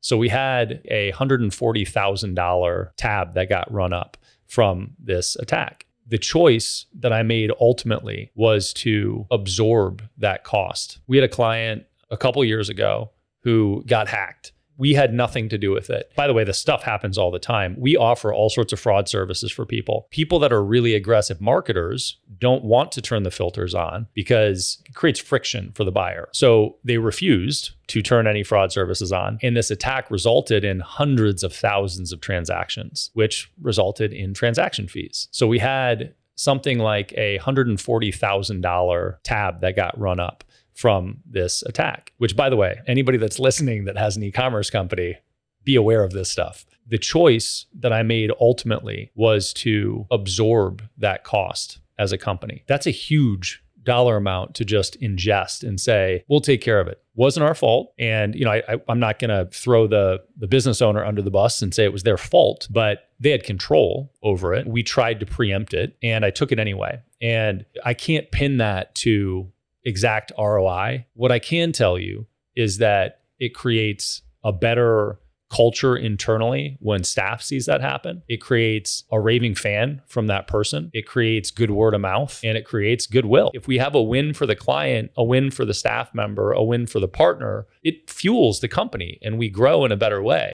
So we had a $140,000 tab that got run up from this attack. The choice that I made ultimately was to absorb that cost. We had a client a couple years ago who got hacked. We had nothing to do with it. By the way, this stuff happens all the time. We offer all sorts of fraud services for people. People that are really aggressive marketers don't want to turn the filters on because it creates friction for the buyer. So they refused to turn any fraud services on. And this attack resulted in hundreds of thousands of transactions, which resulted in transaction fees. So we had something like a $140,000 tab that got run up from this attack, which, by the way, anybody that's listening that has an e-commerce company, be aware of this stuff. The choice that I made ultimately was to absorb that cost as a company. That's a huge dollar amount to just ingest and say, we'll take care of it. Wasn't our fault. And I'm not going to throw the business owner under the bus and say it was their fault, but they had control over it. We tried to preempt it and I took it anyway. And I can't pin that to exact ROI. What I can tell you is that it creates a better culture internally when staff sees that happen. It creates a raving fan from that person. It creates good word of mouth and it creates goodwill. If we have a win for the client, a win for the staff member, a win for the partner, it fuels the company and we grow in a better way.